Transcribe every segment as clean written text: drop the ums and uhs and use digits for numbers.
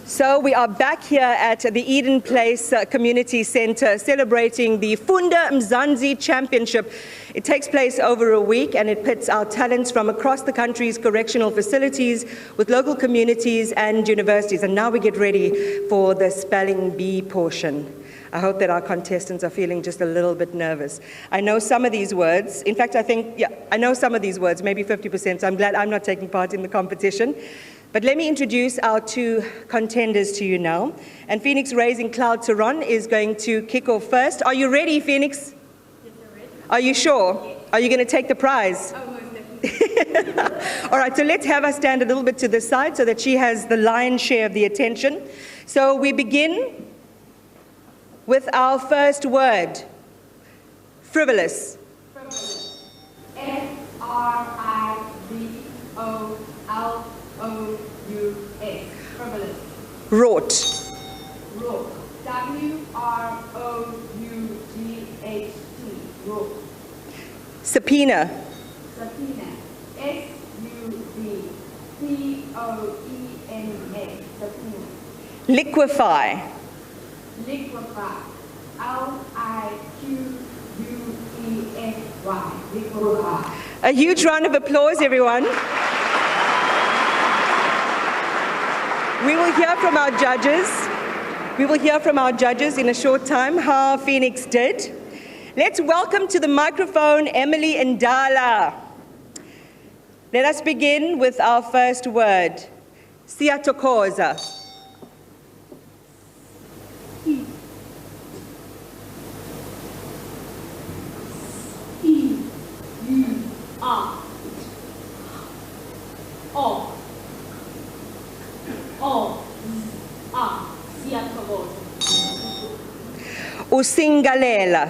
So we are back here at the Eden Place Community Centre celebrating the Funda Mzansi Championship. It takes place over a week and it pits our talents from across the country's correctional facilities with local communities and universities. And now we get ready for the spelling bee portion. I hope that our contestants are feeling just a little bit nervous. I know some of these words. In fact, I know some of these words, maybe 50%, so I'm glad I'm not taking part in the competition. But let me introduce our two contenders to you now. And Phoenix Raising Cloud Tehran is going to kick off first. Are you ready, Phoenix? Yes, I'm ready. Are you sure? Yes. Are you going to take the prize? Oh, most definitely. All right, so let's have her stand a little bit to the side so that she has the lion's share of the attention. So we begin with our first word, frivolous. Frivolous. F-R-I-V-O-L-O-U-S. Frivolous. Wrought. Wrought. W-R-O-U-G-H-T. Wrought. Subpoena. Subpoena. S-U-B-P-O-E-N-A. Subpoena. Liquefy. Liquefy. L-I-Q-U-E-F-Y. Liquefy. A huge round of applause, everyone. We will hear from our judges. We will hear from our judges in a short time how Phoenix did. Let's welcome to the microphone Emily Ndala. Let us begin with our first word, Siyatokoza. Usingalela.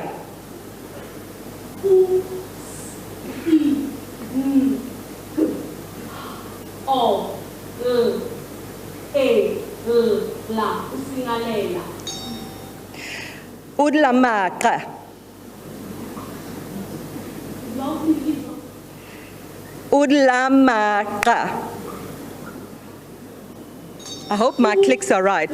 Usingalela. Udlamaka. Udlamaka. I hope my clicks are right.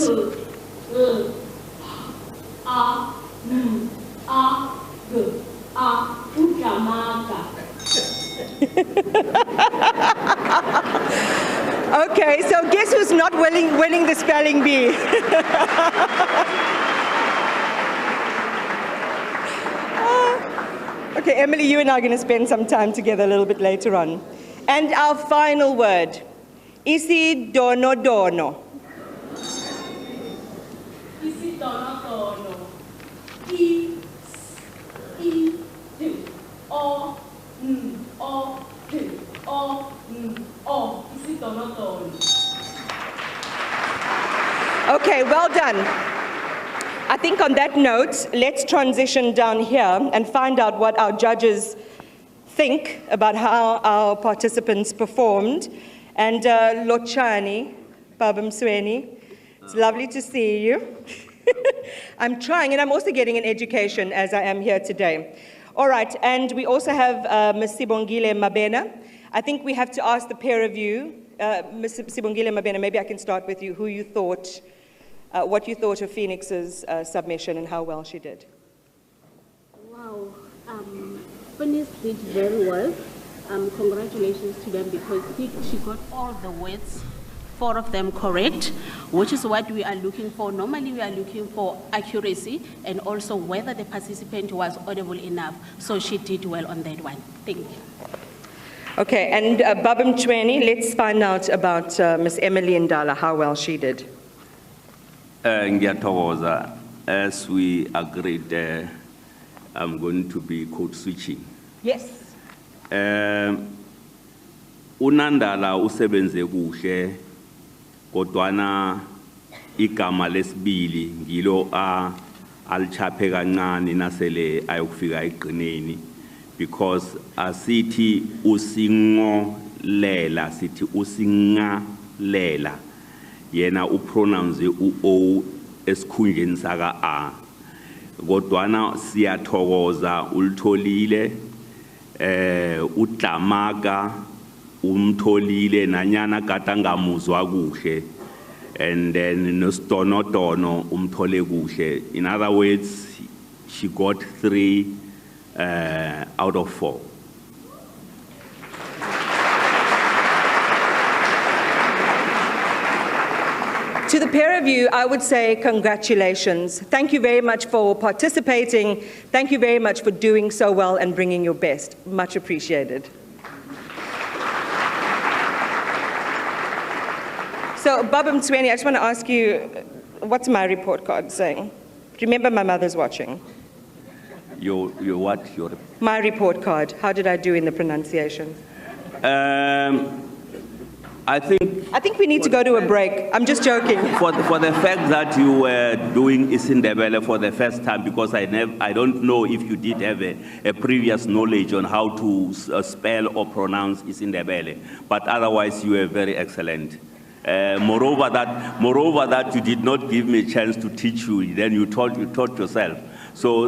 Okay, so guess who's not winning the spelling bee? Okay, Emily, you and I are going to spend some time together a little bit later on. And our final word, Isi Dono Dono. Isi Dono Dono. Isi Dono Dono. Okay, well done. I think on that note, let's transition down here and find out what our judges think about how our participants performed. And Lochani, Babam Sweni, it's lovely to see you. I'm trying, and I'm also getting an education as I am here today. All right, and we also have Ms. Sibongile Mabena. I think we have to ask the pair of you, Ms. Sibongile Mabena, maybe I can start with you, who you thought, what you thought of Phoenix's submission and how well she did. Wow, Phoenix did very well. Congratulations to them because she got all the words, 4 of them correct, which is what we are looking for. Normally we are looking for accuracy and also whether the participant was audible enough. So she did well on that one. Thank you. Okay, and Babam Chweni, let's find out about Ms. Emily Ndala, how well she did. As we agreed, I'm going to be code switching. Yes. Unandala usebenze kuhle kodwana igama lesibili ngilo alichaphe kancane nasele ayokufika egqineni because asithi usingolela sithi usingalela yena upronounce u-o esikhundleni saka a kodwana siyathokoza ulitholile udlamaka umtholile nanyana kade angamuzwa kuhle And then Nostonotono umthole kuhle. In other words, she got 3 out of 4. To the pair of you, I would say congratulations. Thank you very much for participating. Thank you very much for doing so well and bringing your best. Much appreciated. So, Baba Mtsweni, I just want to ask you, what's my report card saying? Remember, my mother's watching. Your what? My report card. How did I do in the pronunciation? I think we need to go to a break. I'm just joking. For the fact that you were doing isiNdebele for the first time, because I don't know if you did have a previous knowledge on how to spell or pronounce isiNdebele, but otherwise you were very excellent. Moreover, that you did not give me a chance to teach you, then you taught yourself. So,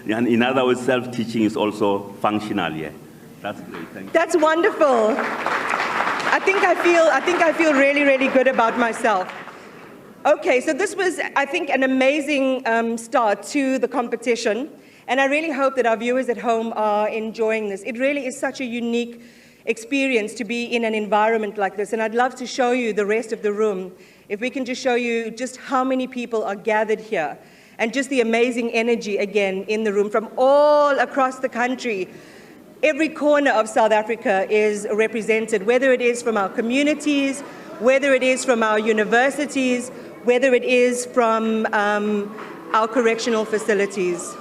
in other words, self-teaching is also functional here. That's great. Thank you. That's wonderful. I think I feel really, really good about myself. Okay, so this was, I think, an amazing start to the competition, and I really hope that our viewers at home are enjoying this. It really is such a unique experience to be in an environment like this, and I'd love to show you the rest of the room. If we can just show you just how many people are gathered here, and just the amazing energy again in the room from all across the country. Every corner of South Africa is represented, whether it is from our communities, whether it is from our universities, whether it is from our correctional facilities.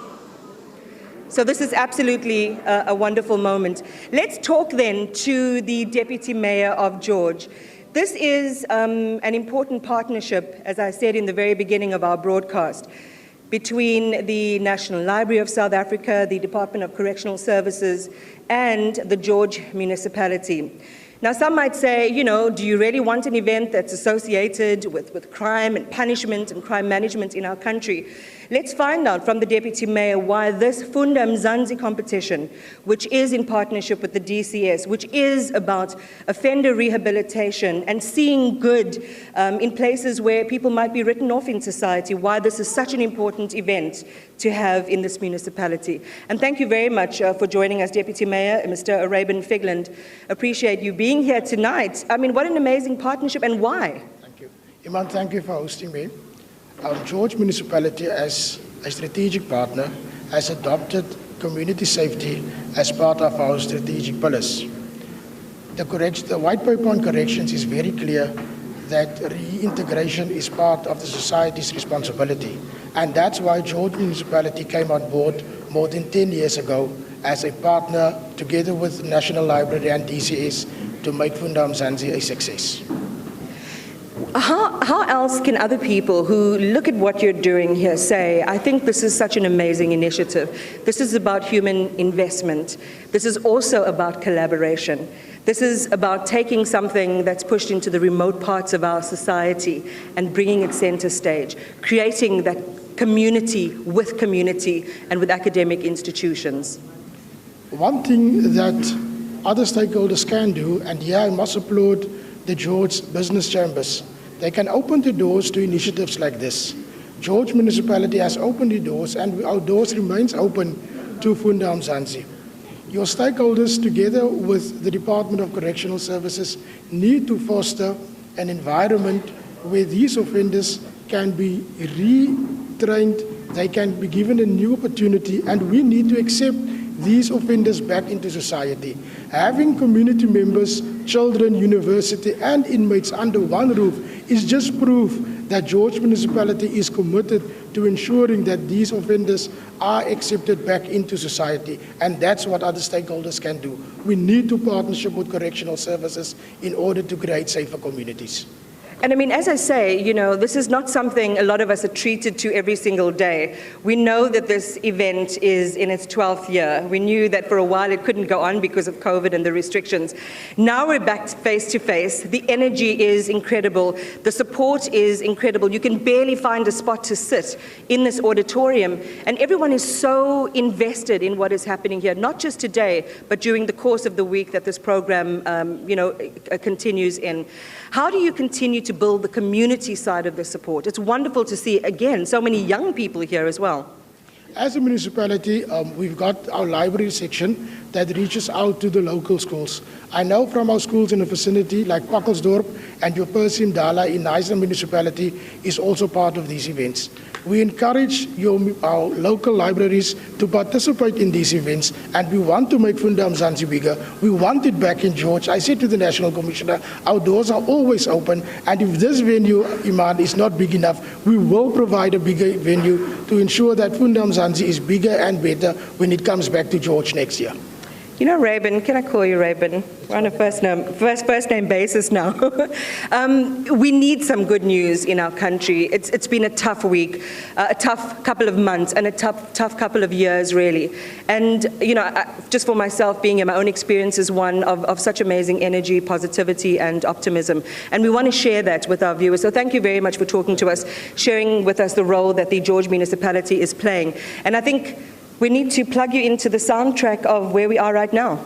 So this is absolutely a wonderful moment. Let's talk then to the Deputy Mayor of George. This is an important partnership, as I said in the very beginning of our broadcast, between the National Library of South Africa, the Department of Correctional Services, and the George municipality. Now, some might say, you know, do you really want an event that's associated with crime and punishment and crime management in our country? Let's find out from the Deputy Mayor why this Funda Mzansi competition, which is in partnership with the DCS, which is about offender rehabilitation and seeing good in places where people might be written off in society, why this is such an important event to have in this municipality. And thank you very much for joining us, Deputy Mayor, Mr. Arabian Figland. Appreciate you being here tonight. I mean, what an amazing partnership, and why? Thank you. Iman, thank you for hosting me. Our George municipality, as a strategic partner, has adopted community safety as part of our strategic pillars. The white paper on corrections is very clear that reintegration is part of the society's responsibility. And that's why George municipality came on board more than 10 years ago as a partner together with the National Library and DCS to make Funda Mzansi a success. How else can other people who look at what you're doing here say, I think this is such an amazing initiative. This is about human investment. This is also about collaboration. This is about taking something that's pushed into the remote parts of our society and bringing it center stage, creating that community and with academic institutions. One thing that other stakeholders can do, and here I must applaud the George Business Chambers. They can open the doors to initiatives like this. George municipality has opened the doors, and our doors remains open to Funda Mzansi. Your stakeholders, together with the Department of Correctional Services, need to foster an environment where these offenders can be retrained, they can be given a new opportunity, and we need to accept these offenders back into society. Having community members, children, university, and inmates under one roof is just proof that George municipality is committed to ensuring that these offenders are accepted back into society. And that's what other stakeholders can do. We need to partnership with correctional services in order to create safer communities. And I mean, as I say, you know, this is not something a lot of us are treated to every single day. We know that this event is in its 12th year. We knew that for a while it couldn't go on because of COVID and the restrictions. Now we're back face to face. The energy is incredible. The support is incredible. You can barely find a spot to sit in this auditorium. And everyone is so invested in what is happening here, not just today, but during the course of the week that this program, continues in. How do you continue to to build the community side of the support. It's wonderful to see, again, so many young people here as well. As a municipality, we've got our library section that reaches out to the local schools. I know from our schools in the vicinity, like Pakkelsdorp and your Percy Dala in Neisner municipality is also part of these events. We encourage our local libraries to participate in these events, and we want to make Funda Mzansi bigger. We want it back in George. I said to the National Commissioner, our doors are always open, and if this venue, Iman, is not big enough, we will provide a bigger venue to ensure that Funda Mzansi is bigger and better when it comes back to George next year. You know, Rabin, can I call you Rabin? We're on a first name basis now. We need some good news in our country. It's been a tough week, a tough couple of months, and a tough couple of years, really. And, you know, just for myself, being in my own experience is one of such amazing energy, positivity, and optimism. And we want to share that with our viewers. So thank you very much for talking to us, sharing with us the role that the George municipality is playing. And I think we need to plug you into the soundtrack of where we are right now.